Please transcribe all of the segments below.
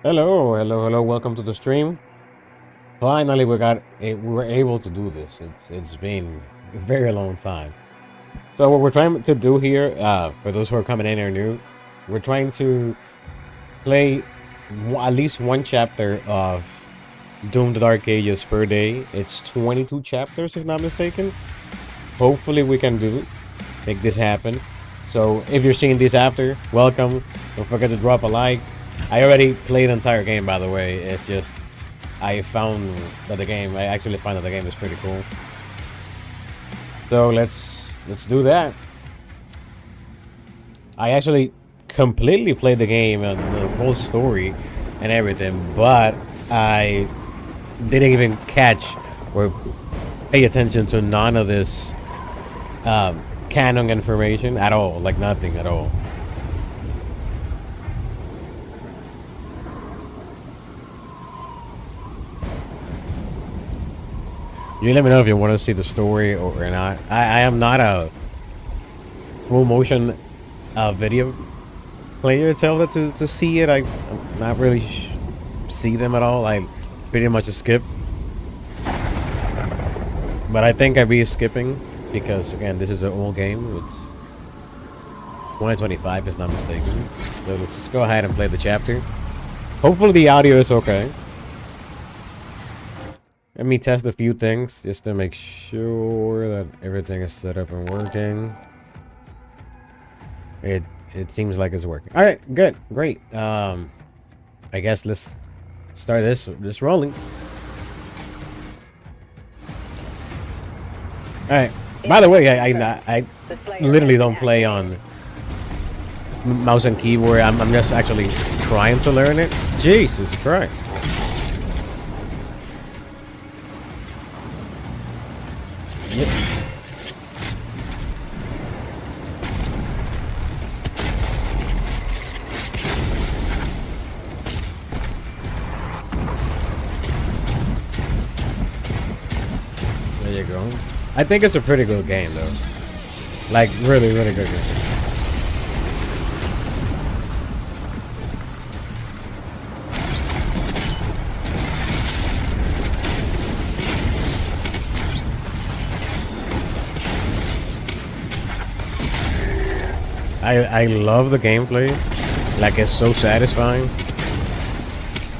Hello, hello, hello. Welcome to the stream. Finally, we were able to do this. It's been a very long time. So what we're trying to do here, for those who are coming in or new, we're trying to play at least one chapter of Doom: The Dark Ages per day. It's 22 chapters, if not mistaken. Hopefully, we can make this happen. So if you're seeing this after, welcome. Don't forget to drop a like. I already played the entire game, by the way. It's just I actually find that the game is pretty cool. So let's do that. I actually completely played the game and the whole story and everything, but I didn't even catch or pay attention to none of this canon information at all, like nothing at all. You let me know if you want to see the story or not. I am not a full motion video player itself to see it. I'm not really see them at all. I pretty much skip. But I think I'd be skipping because, again, this is an old game. It's 2025, if not mistaken. So let's just go ahead and play the chapter. Hopefully the audio is okay. Let me test a few things just to make sure that everything is set up and working. It seems like it's working. All right, good, great. I guess let's start this rolling. All right. By the way, I literally don't play on mouse and keyboard. I'm just actually trying to learn it. Jesus Christ. Yep. There you go. I think it's a pretty good game, though. Like, really, really good game. I love the gameplay. Like, it's so satisfying.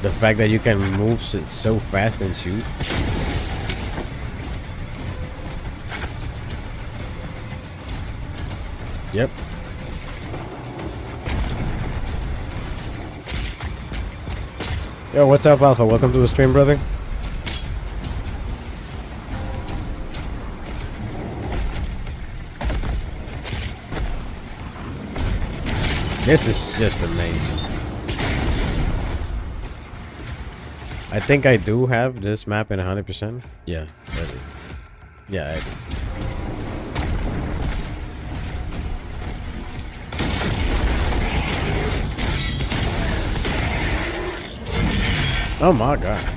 The fact that you can move so fast and shoot. Yep. Yo, what's up, Alpha? Welcome to the stream, brother. This is just amazing. I think I do have this map in 100%. Yeah. Yeah, I do. Oh my god.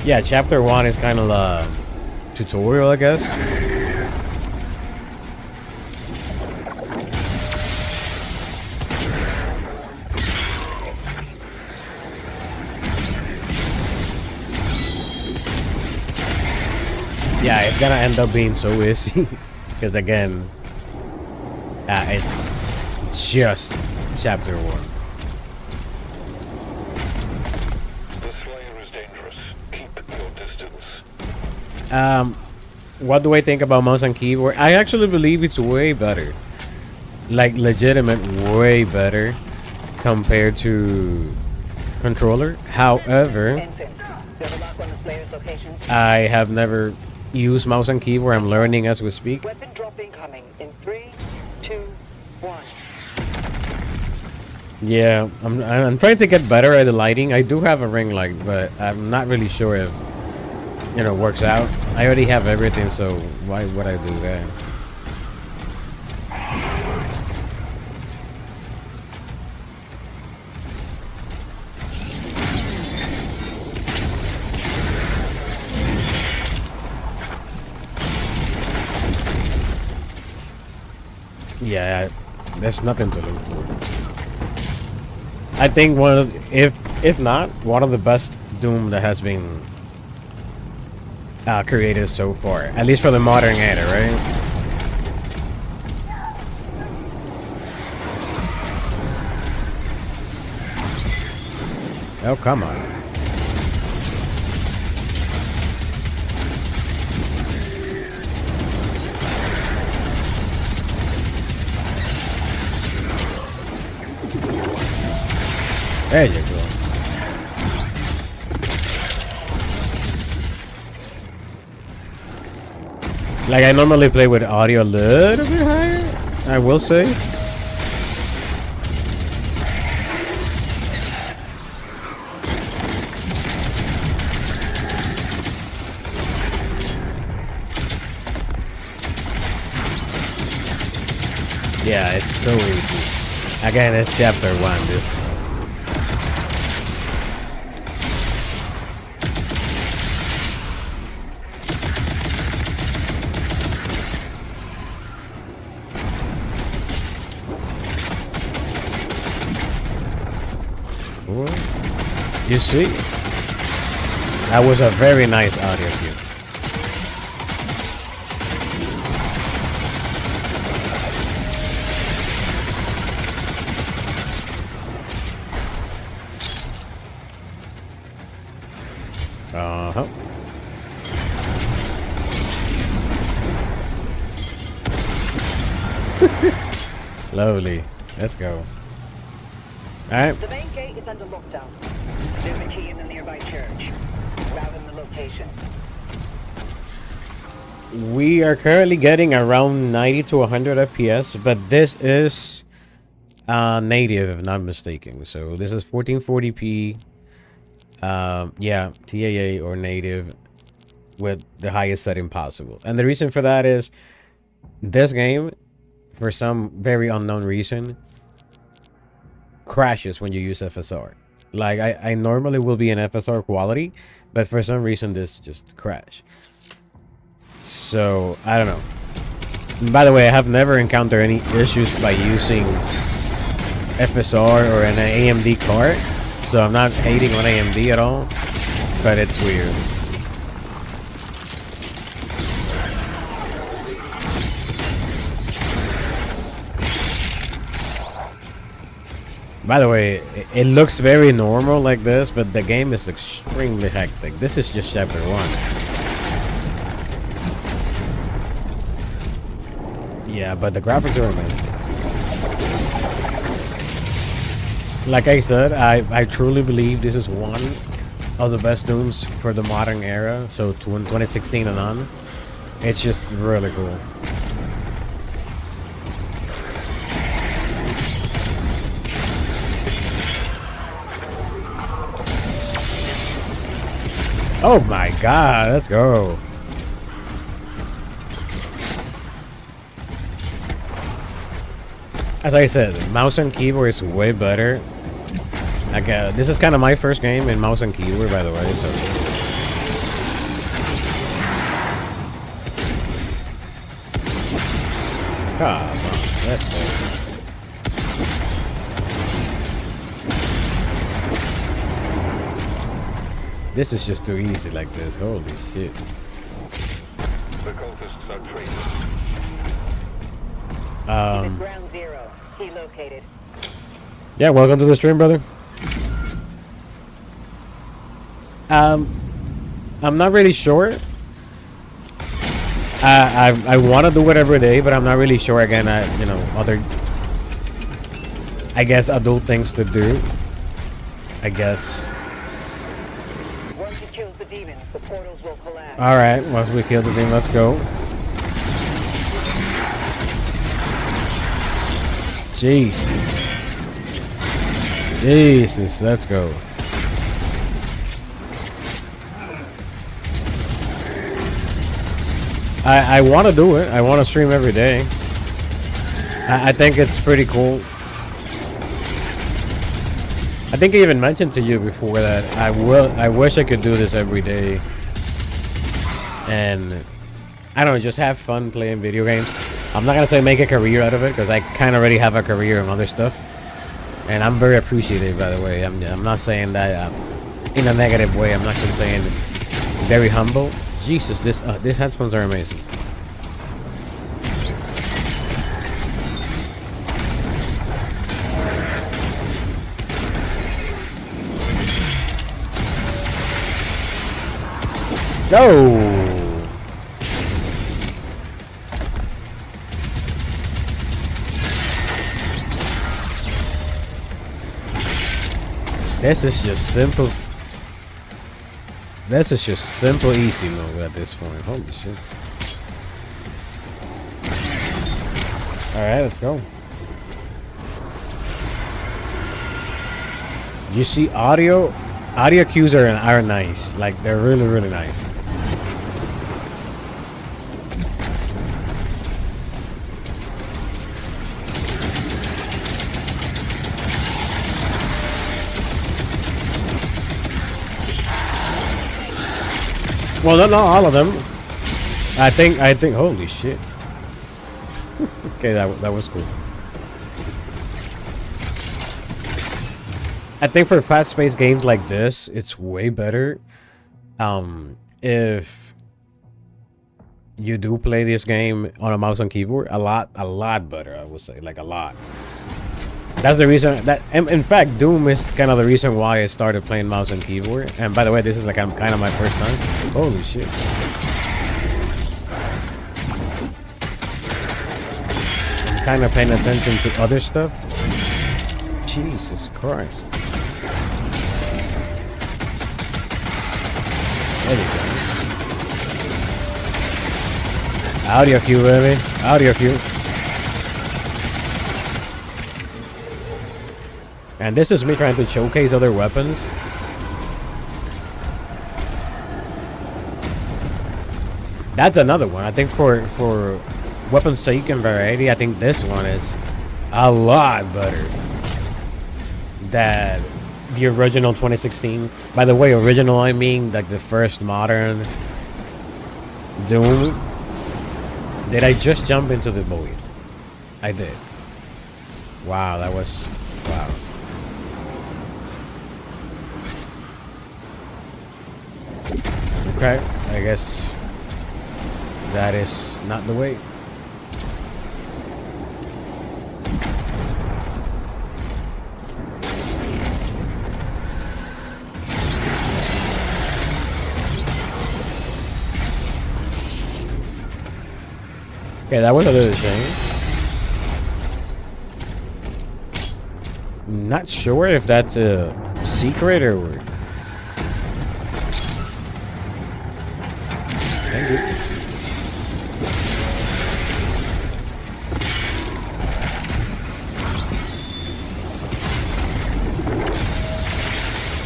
Yeah, chapter 1 is kind of a tutorial, I guess. Yeah, it's gonna end up being so easy because, again, it's just chapter 1. What do I think about mouse and keyboard? I actually believe it's way better. Like, legitimate way better compared to controller. However, I have never used mouse and keyboard. I'm learning as we speak. Weapon drop incoming in 3, 2, 1. Yeah, I'm trying to get better at the lighting. I do have a ring light, but I'm not really sure if works out. I already have everything, so why would I do that? Yeah, there's nothing to look for. I think one of, if not, one of the best Doom that has been created so far. At least for the modern era, right? Oh, come on. There you go. Like, I normally play with audio a little bit higher, I will say. Yeah, it's so easy. Again, it's chapter 1, dude. You see? That was a very nice audio cue. Uh-huh. Lovely. Let's go. Alright. The main gate is under lockdown. There's a key in the nearby church. Routing the location. We are currently getting around 90 to 100 FPS, but this is native, if not mistaken. So this is 1440p. Yeah, TAA or native with the highest setting possible. And the reason for that is this game, for some very unknown reason, crashes when you use FSR. Like, I normally will be in FSR quality, but for some reason this just crashed. So, I don't know. By the way, I have never encountered any issues by using FSR or an AMD card. So I'm not hating on AMD at all, but it's weird. By the way, it looks very normal like this, but the game is extremely hectic. This is just chapter 1. Yeah, but the graphics are amazing. Like I said, I truly believe this is one of the best Dooms for the modern era. So 2016 and on. It's just really cool. Oh my god, let's go. As I said, mouse and keyboard is way better. Like, this is kind of my first game in mouse and keyboard, by the way, so... Come on, let's go. This is just too easy like this, holy shit. The cultists are trained. Ground zero. Key located. Yeah, welcome to the stream, brother. I'm not really sure. I want to do it every day, but I'm not really sure. Again, you know, other, I guess, adult things to do. I guess. Once you kill the demons, the portals will collapse. All right, once we kill the thing, let's go. Jeez. Jesus, let's go. I want to do it. I want to stream every day. I think it's pretty cool. I think I even mentioned to you before that I wish I could do this every day. And I don't know, just have fun playing video games. I'm not gonna say make a career out of it, because I kind of already have a career in other stuff. And I'm very appreciative, by the way. I'm not saying that in a negative way. I'm actually saying very humble. Jesus, these headphones are amazing. No. This is just simple. This is just simple easy mode at this point. Holy shit. Alright, let's go. You see audio cues are nice. Like they're really, really nice. Well, not all of them. I think. Holy shit. Okay, that was cool. I think for fast-paced games like this, it's way better. If you do play this game on a mouse and keyboard, a lot better. I would say, like a lot. That's the reason that, in fact, Doom is kind of the reason why I started playing mouse and keyboard. And by the way, this is like kind of my first time. Holy shit. I'm kind of paying attention to other stuff. Jesus Christ. There you go. Audio cue, baby. Audio cue. And this is me trying to showcase other weapons. That's another one. I think for weapons sake and variety, I think this one is a lot better than the original 2016. By the way, original I mean like the first modern Doom. Did I just jump into the void? I did. Wow, that was wow. Okay, I guess that is not the way. Okay, that was a little shame. Not sure if that's a secret or... Thank you.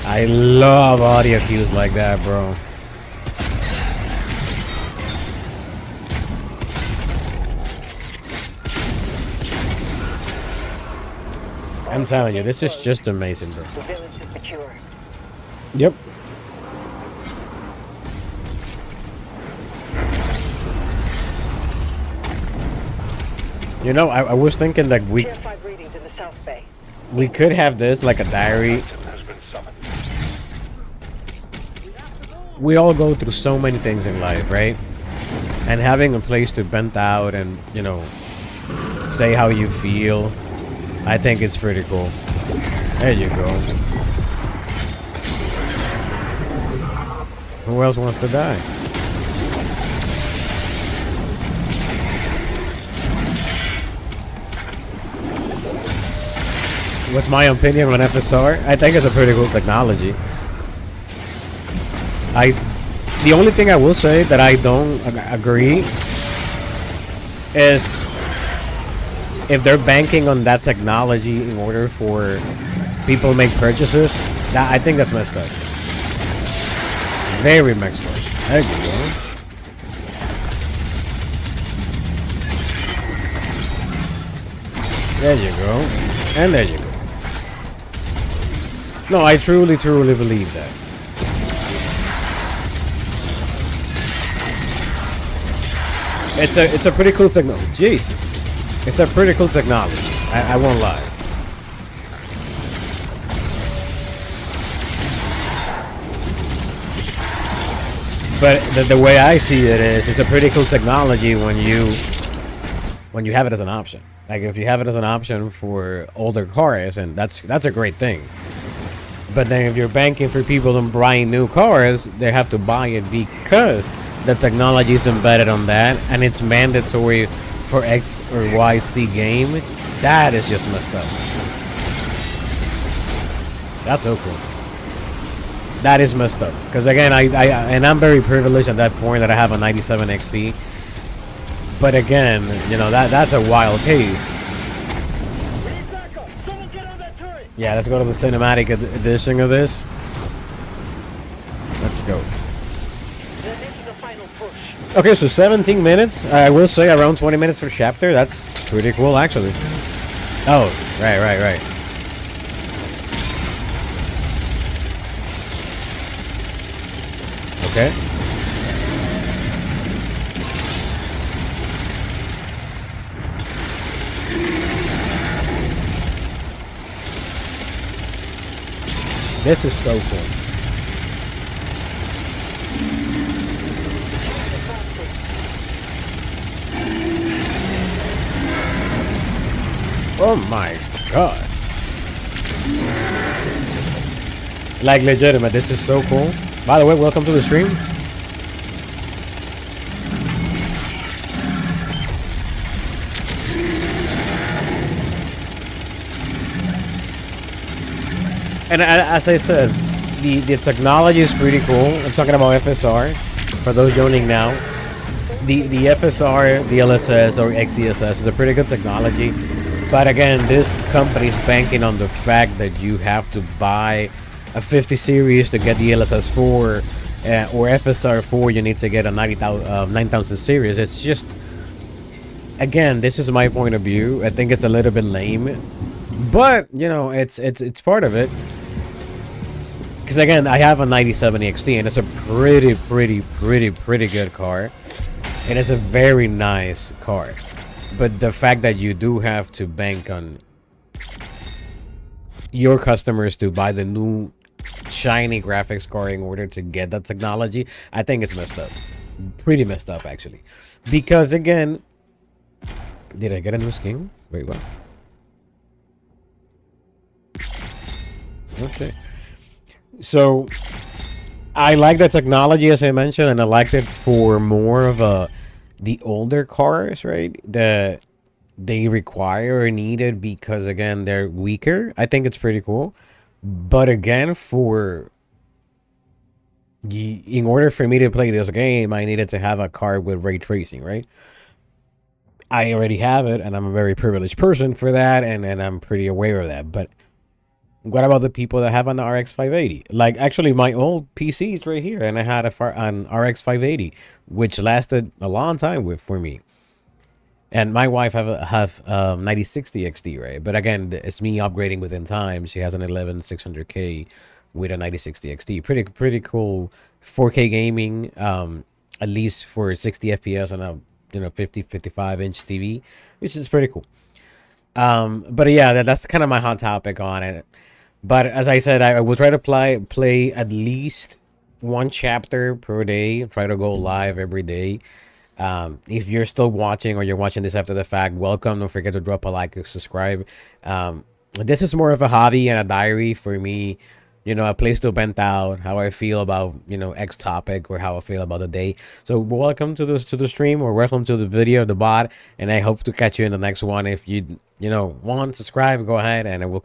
I love audio cues like that, bro. I'm telling you, this is just amazing, bro. The village is secure. Yep. You know, I was thinking like Tier 5 readings in the South Bay. we could have this like a diary. Has been summoned. We all go through so many things in life, right? And having a place to vent out and, you know, say how you feel, I think it's pretty cool. There you go. Who else wants to die? What's my opinion on FSR? I think it's a pretty cool technology. The only thing I will say that I don't agree is if they're banking on that technology in order for people to make purchases. That, I think that's messed up. Very messed up. There you go. There you go. And there you go. No, I truly believe that. It's a pretty cool technology. Jesus. It's a pretty cool technology. I won't lie. But the way I see it is, it's a pretty cool technology when you have it as an option. Like if you have it as an option for older cars, and that's a great thing. But then if you're banking for people and buying new cars, they have to buy it because the technology is embedded on that, and it's mandatory for X or Y C game. That is just messed up. That's so cool. That is messed up. Because again, I'm very privileged at that point that I have a 97 XT. But again, you know, that's a wild case. Yeah, let's go to the cinematic edition of this. Let's go. Okay, so 17 minutes. I will say around 20 minutes per chapter. That's pretty cool, actually. Oh, right. Okay. This is so cool. Oh my god. Like legitimate, this is so cool. By the way, welcome to the stream. And as I said, the technology is pretty cool. I'm talking about FSR. For those joining now, the FSR, the LSS or XCSS is a pretty good technology. But again, this company is banking on the fact that you have to buy a 50 series to get the LSS4 or FSR4. You need to get a 9000 series. It's just, again, this is my point of view. I think it's a little bit lame, but you know, it's part of it. Because again, I have a 9070 XT and it's a pretty good car. And it's a very nice car. But the fact that you do have to bank on your customers to buy the new shiny graphics card in order to get that technology, I think it's messed up. Pretty messed up, actually. Because again, did I get a new skin? Wait, what? Okay. So I like the technology, as I mentioned, and I liked it for more of the older cars, right? That they require or needed because again they're weaker. I think it's pretty cool. But again, in order for me to play this game, I needed to have a card with ray tracing, right? I already have it, and I'm a very privileged person for that, and I'm pretty aware of that. But what about the people that have an RX 580? Like, actually, my old PC is right here, and I had an RX 580, which lasted a long time for me. And my wife have 9060 XT, right? But again, it's me upgrading within time. She has an 11600K with a 9060 XT. Pretty cool 4K gaming, at least for 60 FPS on a 55 inch TV, which is pretty cool. But yeah, that's kind of my hot topic on it. But as I said, I will try to play at least one chapter per day. Try to go live every day. If you're still watching or you're watching this after the fact, welcome. Don't forget to drop a like and subscribe. This is more of a hobby and a diary for me. You know, a place to vent out how I feel about, you know, X topic or how I feel about the day. So welcome to the stream, or welcome to the video, the bot, and I hope to catch you in the next one. If you want, subscribe, go ahead, and I will catch